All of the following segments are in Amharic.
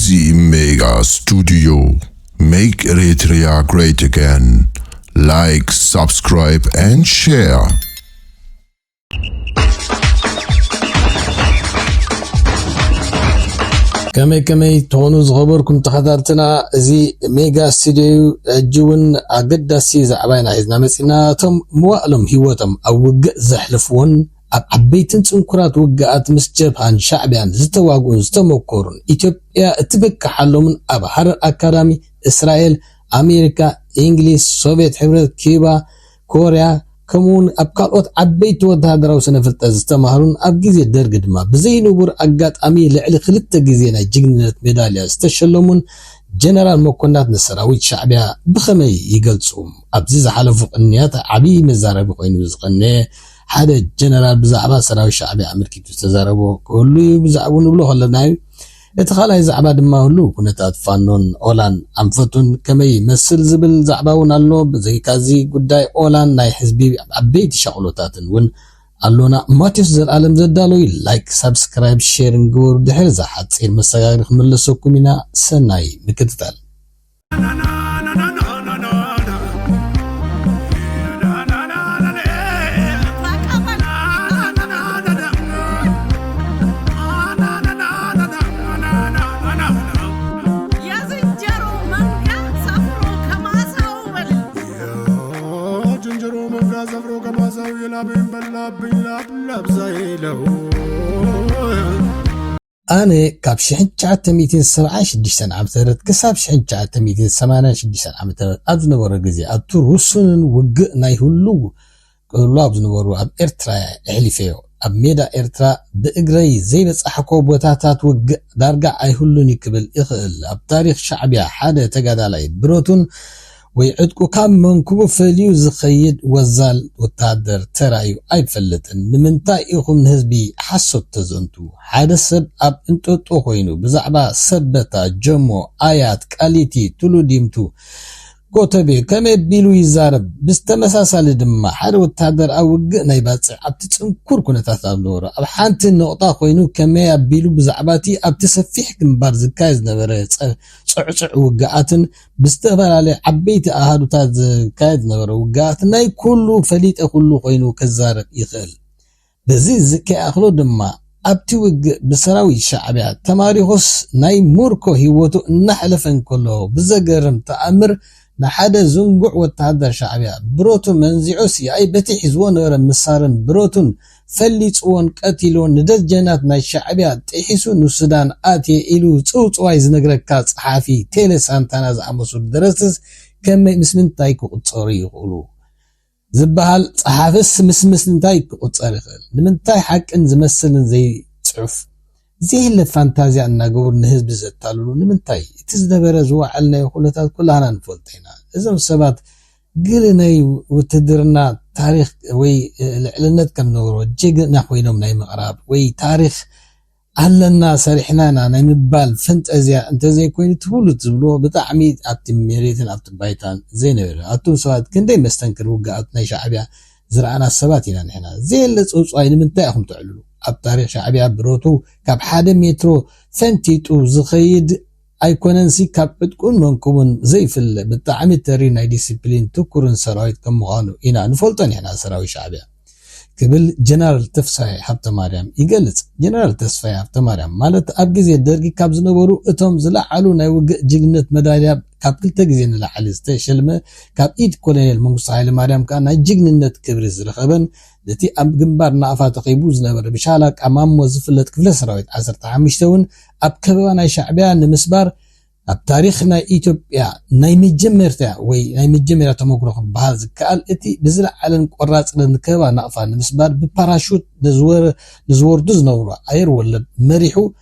Easy Mega Studio. Make Eritrea great again. Like, subscribe and share. كمي تونو زغبركم تخدرتنا زي ميجا ستوديو جون أقد سيزا عباينا عزنا مسينا تم موالم هيوتم أو وقع زحلفون عبيتن تنكرات وقعات مسجبهان شعبيان زتواقون زتموكورون إثيوبيا اتبك حلو من أبحر أكاديمي إسرائيل أمريكا إنجليز سوفيت حبرت كيوبا كوريا كمون أبقالوت عبيت وتهدروا سنفلت أزتمهرون أبجيزي درقد ما بزي نبور أقات أمي لعلي خلطة جيزينا جنة ميداليا استشلمون جنرال مكونات نسراويت شعبيا بخمي يقلصهم أبزيز حلفو قنيات عبي مزاربو قينو زقني حدا جنرال بزعبا سراوي شعبيا أمريكي تستزاربو كله بزعبو نبلو خلنايو اتخالا يزعبا دما هلو كنتات فانون أولان أنفتون كمي مسل زبل زعباون اللو بزي كازي قداي أولان ناي حزبي عبيت شغلوتاتن ون اللونا ما تفزر عالم زدالوي لايك سبسكرايب شيرنج ودحر زحات سير مساقارخ ملسوكمينا سناي مكتتال أنا كاب شحنت ميتين سبعة شديشتن عمترت كساب شحنت ميتين ثمانية شديشتن عمترت أبزن ورا جزء أبتور وصلن وجء نايهولو كله أبزن ورا أب إرترا حليفيو أب ميدا إرترا بإجري زي بس أحكوا بوتاتات وجء درجة أيهولني قبل إخل أب تاريخ شعبي حدا تجد عليه بروتون ويعدكو كام منكو فليو زخيد وزال وتادر ترايو اي فلتن نمنتا ايخم هزبي حسو تزنتو حدا سب اب انتو توخوينو بزعبا سبتا جمو آيات كاليتي تلو ديمتو قوتبي كمي بيلو يزارب بستمساسال دما حدا وتادر اوق نايباتس ابتي تنكور كونتات ابنورا اب حانت النقطة خوينو كمي بيلو بزعباتي ابتي سفيح كمبار زكايز نبره صعصع وقعاتن بستغفر عبيت أهادوتات كايد نغر وقعات ناي كله فليت كله خوينو كزارب يخل بزي زكي أخلو دما أبتي وق بسراوي شعبيات تماريخوس ناي موركو هيوتو نحلفن كله بزقرم تأمر نحدا زنقع وتهدر شعبيات بروتو منزعوسي أي بتي حزوان غرم مسارن بروتون فليت وان قتيلون ندز جنات ناي شعبيات تحسو نسودان آتي إلو توتوايز نقركات صحافي تيلي سانتانا زعمسو درستس كمي مسمنتايكو قطوري يقولو زبهال صحافس مسمنتايكو قطوري يقول نمنتاي حق ان زمسلن زي صحف زي اللي فانتازيا نقول نهزب زتالو نمنتاي تزدبر زوعلنا يقولتات كلها نفولتينا إذا سبات قلناي وتدرنا تاريخ وي العلنات كم نورو جيج نحوينهم ناي مغرب وي تاريخ أهلنا سريحنا ناي مبال فنت أزياء انت زي كوين تقولوا تزبلوه بطعمي أبتي ميريتن أبتي بايتان زي نور أتو سواد كندي مستنكر وقعت ناي شعبيا زرعنا السباتينا نحنا زي اللي تقصوا من تاهم تعللوا أب تاريخ شعبيا بروتو كاب حادة مترو فنتيتو زخيد أيكوننسي كابتكون منكم زي في بالطعم الترين ديسيبلين تكرن سرايت كم مغانو إنا نفولتن هنا سراوي شعبيا قبل جنرال تفساي حبت مريم يقلت جنرال تفساي حبت مريم مالت أبجزي الدرجي كابز نبرو اتهم زلعلو نايوق جنة مداليا كاب كل تجزين لحال استشلمه كاب إيد كولونيل منقص مريم كان جنة كبرز رخبن دتي أب جنبار نافات قيبوز نبر بشالك أمام وظيفة كفل سراويت عصر تعمشتون أب كبرنا شعبيا نمسبار أب تاريخنا إثيوبيا ناي مجمرتا وي ناي مجمرة تموكرو بهذا كال إتي بزرع على قرات لنكبا نافا نمسبار بباراشوت نزور دوز نورا أير ولا مريحو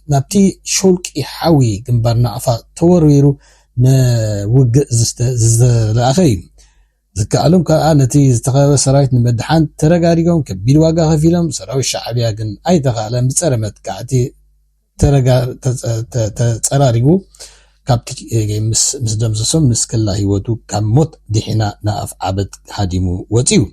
نبتي شولك إحاوي جنبار نافا توريرو نوق زلاخي زكالهم كأنتي استخدام سرايت نمدحان ترجاريهم كبير واقع خفيلهم سراوي الشعبية جن أي تخالم بتصرمت كعتي ترجع تراريجو كابتي مسدم زسم نسكلا هيوتو كموت دحنا ناف عبد هاديمو وتيو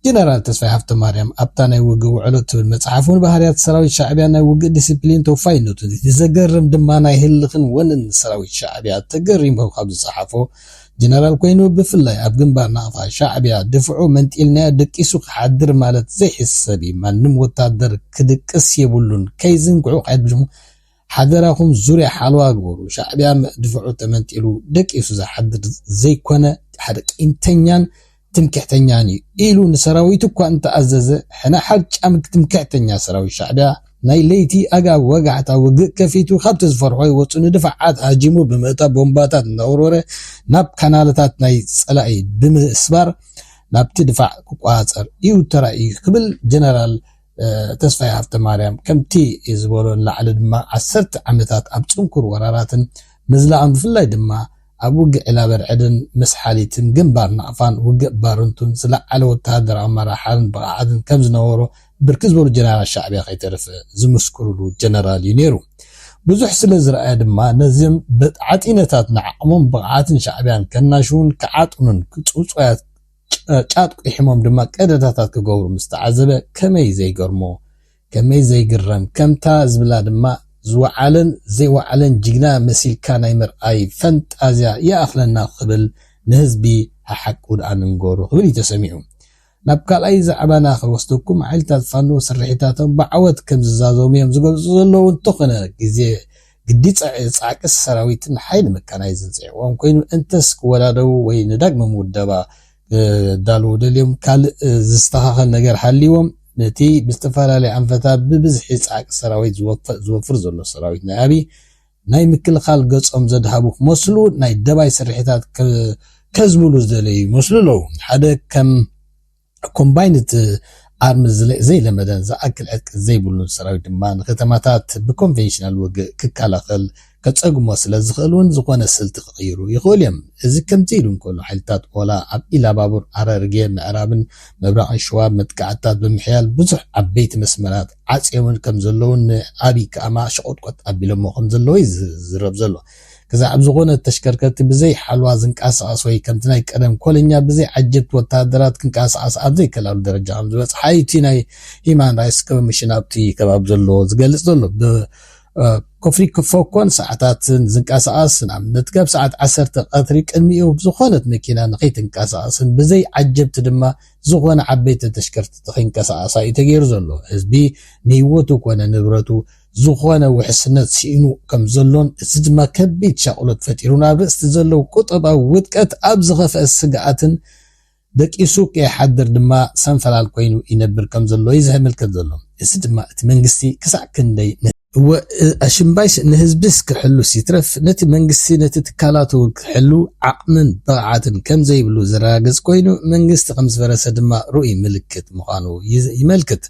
ጀነራል ተስፋይ ሃፍተ ማርያም ኣብታናይ ውግእ ውዕሎት መጽሓፉን ባህርያት ሰራዊት ሻዕብያ ናይ ውግእ ዲሲፕሊን ተወፋይነቱ ዝዘገርም ድማ ናይ ህልኽን ወንን ሰራዊት ሻዕብያ ተገሪሙ ካብ ዝጸሓፎ ጀነራል ኮይኑ ብፍላይ ኣብ ግንባር ናቕፋ ሻዕብያ ድፍዑ መንጢልና ደቂሱ ክሓድር ማለት ዘይሕሰብ ማንም ወታደር ክድቅስ የብሉን ከይዝንግዑ ቀድሙ ሓደራኹም ዙርያ ሓልዋ ግበሩ ሻዕብያ ድፍዑ ተመንጢሉ ደቂሱ ዝሓድር ዘይኮነ ሓደ ቂንተኛን ትምክሕተኛን ኢሉ ንሰራዊት እኳ እንተኣዘዘ ሕና ሓጫም ትምክሕተኛ ሰራዊት ሻዕብያ ናይ ለይቲ ኣጋብ ወጋዕታ ውግእ ከፊቱ ካብቲ ዝፈርሖ ይወፁ ንድፍዓት ሃጂሙ ብምእታ ቦምባታት እናወረረ ናብ ካናልታት ናይ ጸላኢ ብምስባር ናብቲ ድፋዕ ክቋፀር እዩ ተራእዩ ክብል ጀነራል ተስፋይ ሃፍተ ማርያም ከምቲ ዝበሎን ላዕሊ ድማ 10 ዓመታት ኣብ ጽንኩር ወራራትን ምዝላቕን ብፍላይ ድማ ኣብ ውግእ ዕላበር ዕድን መስሓሊትን ግንባር ናቕፋን ውግእ ባርንቱን ዝለዓለ ወታደር ኣመራሓን ብቕዓትን ከም ዝነበሮ ብርክት ዝበሉ ጀነራል ሻዕብያ ከይተረፈ ዝምስክሩሉ ጀነራል እዩ ነይሩ ብዙሕ ስለ ዝረኣየ ድማ ነዚም ዓጢነታት ንዓቕሞም ብቕዓትን ሻዕብያን ከናሽውን ክዓጥኑን ክፅውፅያት ጫጥ ቂሕሞም ድማ ቀደታታት ክገብሩ ምስተዓዘበ ከመይ ዘይገርሞ ከመይ ዘይግረም ከምታ ዝብላ ድማ ዝወዓለን ዘይወዓለን ጅግና መሲልካ ናይ ምርኣይ ፈንጣዝያ ይኣኽለና ክብል ንህዝቢ ሓቂ ውድኣን ንገሩ ክብል ተሰሚዑ ናብ ካልኣይ ዛዕባና ክወስደኩም ሓይልታት ፋኖ ስርሒታቶም ብዓወት ከም ዝዛዘሙ እዮም ዝገልጹ ዘለዉ እንተኾነ ግዜ ግዲ ጻዕቅስ ሰራዊትን ሓይሊ መካናይዝን ጽዕዎም ኮይኑ እንተስ ክወዳደው ወይ ንዳግመ ምውደባ ዳልዎ ደልዮም ካልእ ዝስተኻኸል ነገር ሓልይዎም ነቲ ብዝተፈላለየ ኣንፈታት ብብዝሒ ጻዕቅስ ሰራዊት ዝወፍር ዘሎ ሰራዊት ናይ ኣብይ ናይ ምክልኻል ገጾም ዘድሃቡ ክመስሉ ናይ ደባይ ስርሒታት ከዝብሉ ዝደለዩ ይመስሉ ኣለዉ ሓደ ከም ኮምባይንድ ኣርሚ ዘይለመደን ዝኣክል ዕጥቂ ዘይብሉን ሰራዊት ድማ ንከተማታት ብኮንቬንሽናል ውግእ ክከላኸል ከፀጉሞ ስለ ዝኽእሉን ዝኾነ ስልቲ ክቕይሩ ይኽእሉ እዮም እዚ ከምዚ ኢሉ እንከሎ ሓይልታት ኦላ ኣብ ኢላባቡር ኣረርጌ ምዕራብን ምብራቕን ሸዋብ መጥቃዕትታት ብምሕያል ብዙሕ ዓበይቲ መስመራት ዓፅዮምን ከም ዘለውን ኣብይ ከኣማ ሸቆጥቆጥ ኣቢሎሞ ከም ዘለዎ ዝረብ ዘሎ ከዛ ኣብ ዝኾነ ተሽከርከርቲ ብዘይ ሓልዋ ዝንቃሳቐስ ወይ ከምቲ ናይ ቀደም ኮለኛ ብዘይ ዓጀብቲ ወታደራት ክንቃሳቐስ ኣብ ዘይከላሉ ደረጃ ከም ዝበፅሓ እቲ ናይ ሂማን ራይትስ ኮሚሽን ኣብቲ ከባቢ ዘሎ ዝገልጽ ዘሎ ኮፍሪ ክፎኮን ሰዓታትን ዝንቃሳቐስ ንኣብነት ካብ ሰዓት 10 ቀትሪ ቅድሚኡ ዝኾነት መኪና ንኸይትንቃሳቐስን ብዘይ ዓጀብቲ ድማ ዝኾነ ዓበይቲ ተሽከርከርቲ ከይንቀሳቐሳ እዩ ተገይሩ ዘሎ ህዝቢ ንህይወቱ ኮነ ንብረቱ ዝኾነ ውሕስነት ሲኢኑ ከም ዘሎን እዚ ድማ ከቢድ ሻቕሎት ፈጢሩ ናብ ርእስቲ ዘለው ቁጠባዊ ውድቀት ኣብ ዝኸፍአ ስግኣትን ደቂሱ ከይሓድር ድማ ሰንፈላል ኮይኑ ይነብር ከም ዘሎ እዩ ዝምልከት ዘሎ እዚ ድማ እቲ መንግስቲ ክሳዕ ክንደይ ኣሽምባይስ ንህዝብስ ክሕሉ ሲትረፍ ነቲ መንግስቲ ነቲ ትካላቱ ክሕሉ ዓቕምን ብቕዓትን ከም ዘይብሉ ዝረጋገፅ ኮይኑ መንግስቲ ከም ዝፈረሰ ድማ ሩኡይ ምልክት ምዃኑ ይመልክት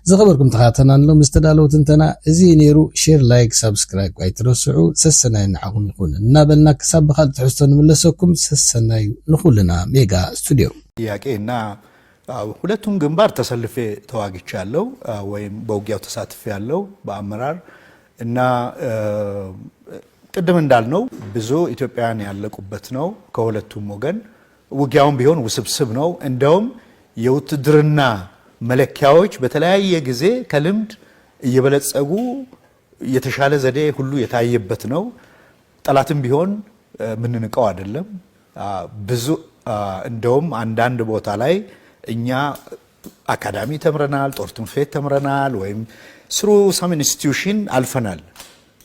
ዝኸበርኩም ተኸታተልናሎም ዝተዳለወ ትንተና እዚ ነይሩ ሼር ላይክ ሰብስክራይብ ኣይትረስዑ ሰሰናይ ንዓኹም ይኹን እናበልና ክሳብ ብኻልእ ትሕዝቶ ንመለሰኩም ሰሰናይ ንኹልና ሜጋ ስቱዲዮ ጥያቄና ሁለቱም ግንባር ተሰልፌ ተዋግቻለሁ ወይም በውጊያው ተሳትፌ ያለው በአመራር እና ቅድም እንዳልነው ብዙ ኢትዮጵያውያን ያለቁበት ነው ከሁለቱም ወገን ውጊያውን ቢሆን ውስብስብ ነው እንደውም የውትድርና መለኪያዎች በተለያየ ጊዜ ከልምድ እየበለጸጉ የተሻለ ዘዴ ሁሉ የታየበት ነው ጠላትም ቢሆን ምንንቀው አይደለም ብዙ እንደውም አንዳንድ ቦታ ላይ እኛ አካዳሚ ተምረናል ጦር ትምህርት ቤት ተምረናል ወይም ስሩ ሰም ኢንስቲትዩሽን አልፈናል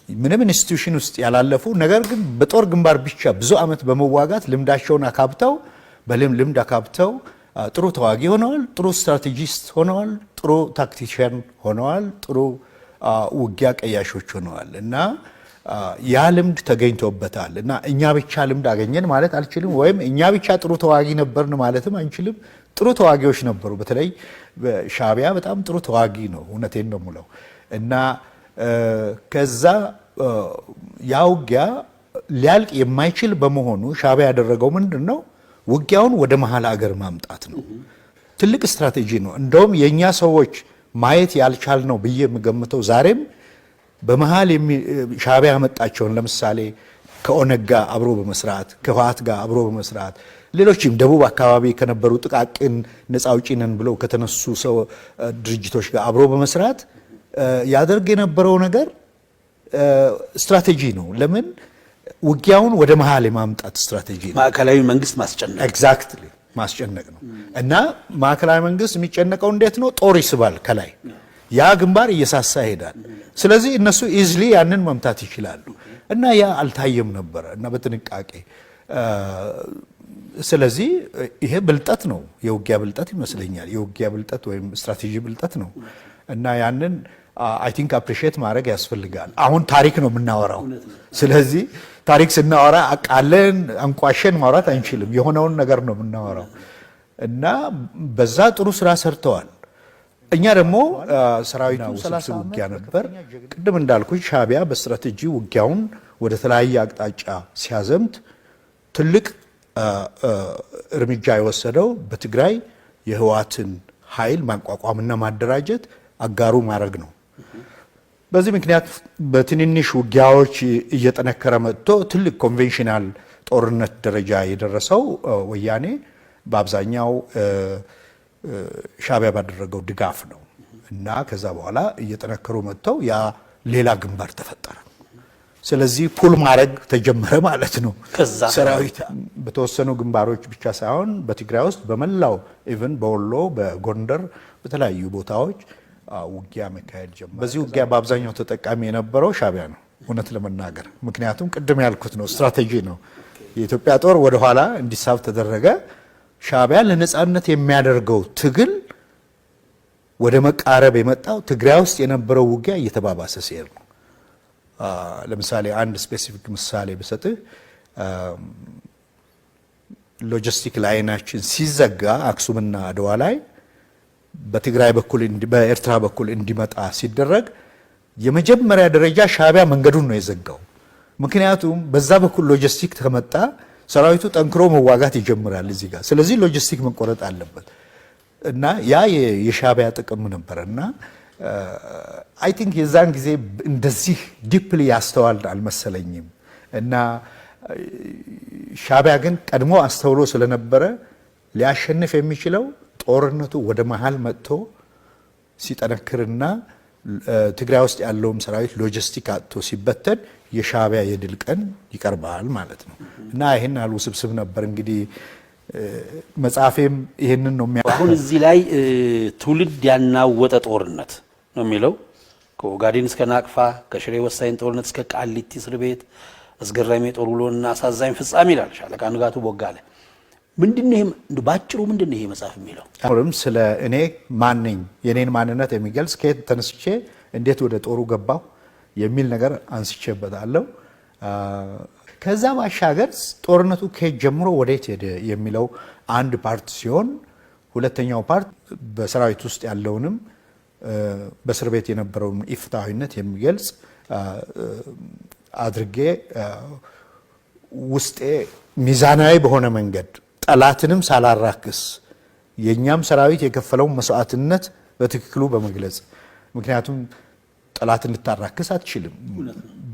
ምንም ኢንስቲትዩሽን ውስጥ ያላለፉ ነገር ግን በጦር ግንባር ብቻ ብዙ አመት በመዋጋት ልምዳቸውን አካብተው በልምድ አካብተው ጥሩ ተዋጊ ሆነዋል ጥሩ ስትራቴጂስት ሆነዋል ጥሩ ታክቲሽያን ሆነዋል ጥሩ ውጊያ ቀያሾች ሆነዋል እና ያ ልምድ ተገኝቶበታል እና እኛ ብቻ ልምድ አገኘን ማለት አልችልም ወይም እኛ ብቻ ጥሩ ተዋጊ ነበርን ማለትም አንችልም ጥሩ ተዋጊዎች ነበሩ በተለይ ሻዕቢያ በጣም ጥሩ ተዋጊ ነው እውነቴን ነው ሙለው እና ከዛ ያ ውጊያ ሊያልቅ የማይችል በመሆኑ ሻዕቢያ ያደረገው ምንድነው ውጊያውን ወደ መሃል አገር ማምጣት ነው ትልቅ ስትራቴጂ ነው እንደውም የኛ ሰዎች ማየት ያልቻልነው በየምገምተው ዛሬም በመሃል ሻዕቢያ ያመጣቸውን ለምሳሌ ከኦነግ ጋር አብሮ በመስራት ከህወሓት ጋር አብሮ በመስራት ሌሎችም ደቡብ አካባቢ ከነበሩ ጥቃቅን ነፃ አውጪ ነን ብለው ከተነሱ ሰው ድርጅቶች ጋር አብሮ በመስራት ያደርግ የነበረው ነገር ስትራቴጂ ነው። ለምን ውጊያውን ወደ መሃል የማምጣት ስትራቴጂ ነው። ማዕከላዊ መንግስት ማስጨነቅ ኤግዛክትሊ ማስጨነቅ ነው። እና ማዕከላዊ መንግስት የሚጨነቀው እንዴት ነው? ጦር ይስባል ከላይ ያ ግንባር እየሳሳ ይሄዳል። ስለዚህ እነሱ ኢዝሊ ያንን መምታት ይችላሉ። እና ያ አልታየም ነበረ እና በጥንቃቄ ስለዚህ ይሄ ብልጠት ነው፣ የውጊያ ብልጠት ይመስለኛል። የውጊያ ብልጠት ወይም ስትራቴጂ ብልጠት ነው። እና ያንን አይ ቲንክ አፕሪሺየት ማድረግ ያስፈልጋል። አሁን ታሪክ ነው የምናወራው። ስለዚህ ታሪክ ስናወራ አቃለን አንቋሸን ማውራት አንችልም። የሆነውን ነገር ነው የምናወራው እና በዛ ጥሩ ስራ ሰርተዋል። እኛ ደግሞ ሰራዊቱ ውስብስብ ውጊያ ነበር። ቅድም እንዳልኩኝ ሻዕቢያ በስትራቴጂ ውጊያውን ወደ ተለያየ አቅጣጫ ሲያዘምት ትልቅ እርምጃ የወሰደው በትግራይ የህወሓትን ኃይል ማቋቋምና ማደራጀት አጋሩ ማድረግ ነው። በዚህ ምክንያት በትንንሽ ውጊያዎች እየጠነከረ መጥቶ ትልቅ ኮንቬንሽናል ጦርነት ደረጃ የደረሰው ወያኔ በአብዛኛው ሻዕቢያ ባደረገው ድጋፍ ነው እና ከዛ በኋላ እየጠነከሩ መጥተው ያ ሌላ ግንባር ተፈጠረ። ስለዚህ ፑል ማድረግ ተጀመረ ማለት ነው። ሰራዊት በተወሰኑ ግንባሮች ብቻ ሳይሆን በትግራይ ውስጥ በመላው ኢቭን በወሎ በጎንደር በተለያዩ ቦታዎች ውጊያ መካሄድ ጀመረ። በዚህ ውጊያ በአብዛኛው ተጠቃሚ የነበረው ሻዕቢያ ነው እውነት ለመናገር። ምክንያቱም ቅድም ያልኩት ነው፣ ስትራቴጂ ነው። የኢትዮጵያ ጦር ወደ ኋላ እንዲሳብ ተደረገ። ሻዕቢያ ለነጻነት የሚያደርገው ትግል ወደ መቃረብ የመጣው ትግራይ ውስጥ የነበረው ውጊያ እየተባባሰ ሲሄድ ነው። ለምሳሌ አንድ ስፔሲፊክ ምሳሌ ብሰጥህ ሎጂስቲክ ላይናችን ሲዘጋ አክሱምና አድዋ ላይ በትግራይ በኩል በኤርትራ በኩል እንዲመጣ ሲደረግ የመጀመሪያ ደረጃ ሻዕቢያ መንገዱን ነው የዘጋው። ምክንያቱም በዛ በኩል ሎጂስቲክ ከመጣ ሰራዊቱ ጠንክሮ መዋጋት ይጀምራል እዚህ ጋር። ስለዚህ ሎጂስቲክ መቆረጥ አለበት እና ያ የሻዕቢያ ጥቅም ነበርና አይ ቲንክ የዛን ጊዜ እንደዚህ ዲፕሊ ያስተዋል አልመሰለኝም። እና ሻዕቢያ ግን ቀድሞ አስተውሎ ስለነበረ ሊያሸንፍ የሚችለው ጦርነቱ ወደ መሃል መጥቶ ሲጠነክርና ትግራይ ውስጥ ያለውም ሰራዊት ሎጂስቲክ አጥቶ ሲበተን የሻዕቢያ የድል ቀን ይቀርባል ማለት ነው። እና ይሄን አሉ ውስብስብ ነበር። እንግዲህ መጽሐፌም ይሄንን ነው አሁን እዚህ ላይ ትውልድ ያናወጠ ጦርነት ነው የሚለው። ከኦጋዴን እስከ ናቅፋ፣ ከሽሬ ወሳኝ ጦርነት እስከ ቃሊቲ እስር ቤት አስገራሚ ጦር ውሎና አሳዛኝ ፍጻሜ ይላል ሻለቃ ንጋቱ ቦጋለ። ምንድነው ይሄ ባጭሩ ምንድነው ይሄ መጽሐፍ የሚለው? አሁንም ስለ እኔ ማን ነኝ የኔን ማንነት የሚገልጽ ከየት ተነስቼ እንዴት ወደ ጦሩ ገባሁ የሚል ነገር አንስቼበታለሁ። ከዛ ባሻገር ጦርነቱ ከየት ጀምሮ ወዴት ሄደ የሚለው አንድ ፓርት ሲሆን፣ ሁለተኛው ፓርት በሰራዊት ውስጥ ያለውንም በእስር ቤት የነበረውን ኢፍትሐዊነት የሚገልጽ አድርጌ ውስጤ ሚዛናዊ በሆነ መንገድ ጠላትንም ሳላራክስ የኛም ሰራዊት የከፈለውን መስዋዕትነት በትክክሉ በመግለጽ ምክንያቱም ጠላትን ልታራክስ አትችልም።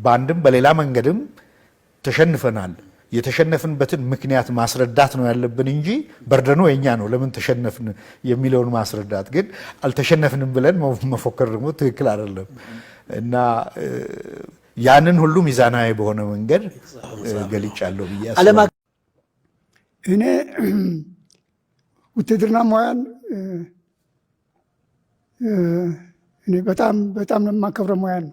በአንድም በሌላ መንገድም ተሸንፈናል። የተሸነፍንበትን ምክንያት ማስረዳት ነው ያለብን እንጂ በርደኑ የኛ ነው ለምን ተሸነፍን የሚለውን ማስረዳት ግን አልተሸነፍንም ብለን መፎከር ደግሞ ትክክል አይደለም። እና ያንን ሁሉ ሚዛናዊ በሆነ መንገድ ገልጫለሁ ብዬ አስባለሁ። እኔ ውትድርና ሙያን እኔ በጣም የማከብረው ሙያ ነው።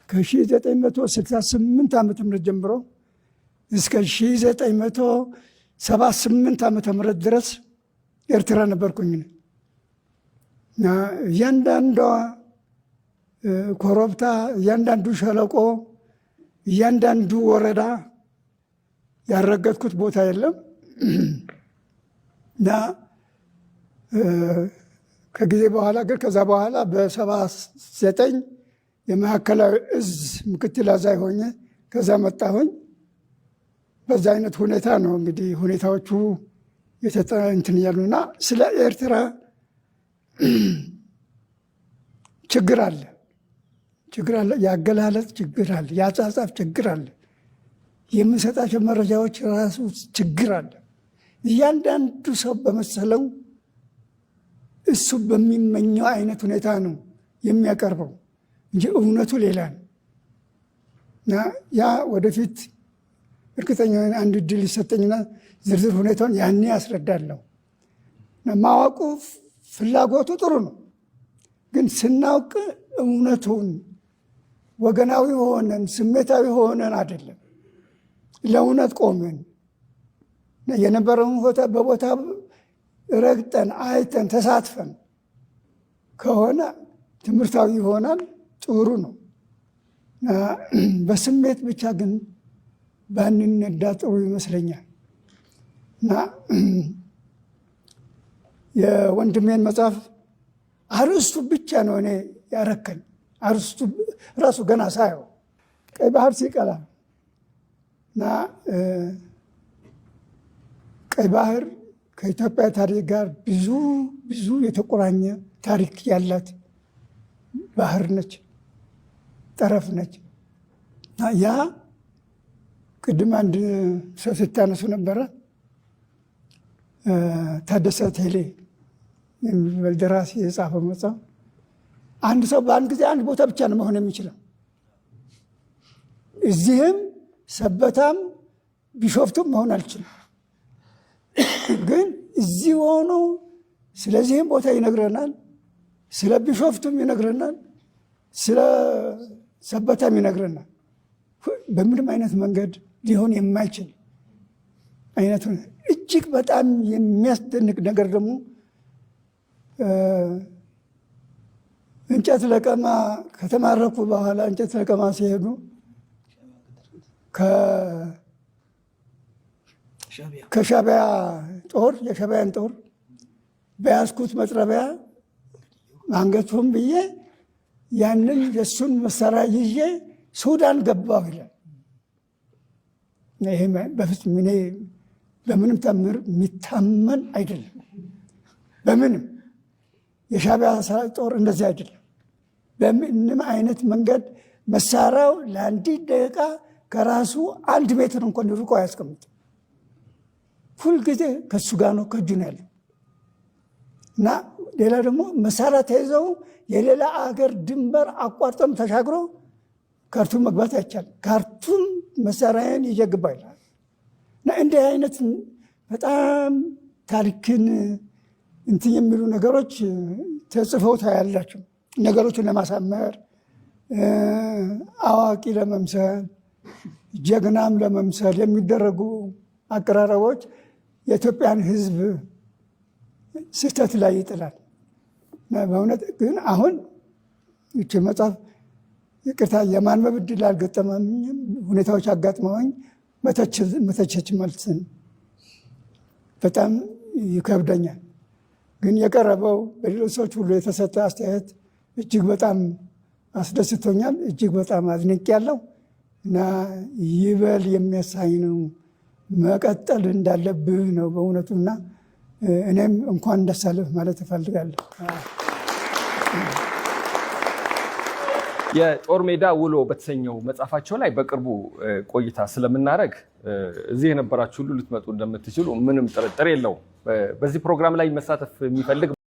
ከ1968 ዓመተ ምህረት ጀምሮ እስከ 1978 ዓመተ ምህረት ድረስ ኤርትራ ነበርኩኝ እና እያንዳንዷ ኮረብታ፣ እያንዳንዱ ሸለቆ፣ እያንዳንዱ ወረዳ ያረገጥኩት ቦታ የለም እና ከጊዜ በኋላ ግን ከዛ በኋላ በ79 የማዕከላዊ እዝ ምክትል አዛዥ ሆኜ ከዛ መጣሁኝ። በዛ አይነት ሁኔታ ነው እንግዲህ ሁኔታዎቹ እንትን ያሉና ስለ ኤርትራ ችግር አለ፣ የአገላለጽ ችግር አለ፣ የአጻጻፍ ችግር አለ። የምንሰጣቸው መረጃዎች ራሱ ችግር አለ። እያንዳንዱ ሰው በመሰለው እሱ በሚመኘው አይነት ሁኔታ ነው የሚያቀርበው እንጂ እውነቱ ሌላ ነው። እና ያ ወደፊት እርግጠኛ አንድ እድል ይሰጠኝና ዝርዝር ሁኔታውን ያኔ ያስረዳለሁ። ማወቁ ፍላጎቱ ጥሩ ነው፣ ግን ስናውቅ እውነቱን ወገናዊ ሆነን ስሜታዊ ሆነን አይደለም፣ ለእውነት ቆመን የነበረውን ቦታ በቦታ ረግጠን አይተን ተሳትፈን ከሆነ ትምህርታዊ ይሆናል፣ ጥሩ ነው። በስሜት ብቻ ግን ባንነዳ ጥሩ ይመስለኛል። እና የወንድሜን መጽሐፍ አርእስቱ ብቻ ነው እኔ ያረከኝ። አርእስቱ ራሱ ገና ሳየው ቀይ ባህር ሲቀላ እና ቀይ ባህር ከኢትዮጵያ ታሪክ ጋር ብዙ የተቆራኘ ታሪክ ያላት ባህር ነች፣ ጠረፍ ነች። ያ ቅድም አንድ ሰው ስታነሱ ነበረ፣ ታደሰ ቴሌ የሚባል ደራሲ የጻፈው መጽሐፍ። አንድ ሰው በአንድ ጊዜ አንድ ቦታ ብቻ ነው መሆን የሚችለው። እዚህም ሰበታም ቢሾፍቱም መሆን አልችልም። ግን እዚህ ሆኖ ስለዚህም ቦታ ይነግረናል፣ ስለ ቢሾፍቱም ይነግረናል፣ ስለ ሰበታም ይነግረናል። በምንም አይነት መንገድ ሊሆን የማይችል አይነት እጅግ በጣም የሚያስደንቅ ነገር ደግሞ እንጨት ለቀማ ከተማረኩ በኋላ እንጨት ለቀማ ሲሄዱ ከሻዕቢያ ጦር የሻዕቢያን ጦር በያዝኩት መጥረቢያ አንገቱን ብዬ ያንን የእሱን መሳሪያ ይዤ ሱዳን ገባሁ ይላል። ይሄ በፍጹም እኔ በምንም ተአምር የሚታመን አይደለም። በምንም የሻዕቢያ ጦር እንደዚህ አይደለም። በምንም አይነት መንገድ መሳሪያው ለአንዲት ደቂቃ ከራሱ 1 ሜትር እንኳን ርቆ አያስቀምጥም። ሁልጊዜ ከእሱ ጋር ነው፣ ከእጁ ነው ያለው። እና ሌላ ደግሞ መሳሪያ ተይዘው የሌላ አገር ድንበር አቋርጠም ተሻግሮ ካርቱም መግባት አይቻልም። ካርቱም መሳሪያን ይጀግባ ይላል። እና እንዲህ አይነት በጣም ታሪክን እንትን የሚሉ ነገሮች ተጽፈው ታያላችሁ። ነገሮችን ለማሳመር አዋቂ ለመምሰል ጀግናም ለመምሰል የሚደረጉ አቀራረቦች የኢትዮጵያን ሕዝብ ስህተት ላይ ይጥላል። በእውነት ግን አሁን ይቺ መጽሐፍ ይቅርታ የማንበብ ዕድል አልገጠመኝም። ሁኔታዎች አጋጥመውኝ መተቸች መልስን በጣም ይከብደኛል። ግን የቀረበው በሌሎች ሰዎች ሁሉ የተሰጠ አስተያየት እጅግ በጣም አስደስቶኛል። እጅግ በጣም አዝንቄያለሁ እና ይበል የሚያሳይ ነው። መቀጠል እንዳለብህ ነው በእውነቱና እኔም እንኳን ደስ አለህ ማለት እፈልጋለሁ። የጦር ሜዳ ውሎ በተሰኘው መጽሐፋቸው ላይ በቅርቡ ቆይታ ስለምናደርግ እዚህ የነበራችሁ ሁሉ ልትመጡ እንደምትችሉ ምንም ጥርጥር የለውም። በዚህ ፕሮግራም ላይ መሳተፍ የሚፈልግ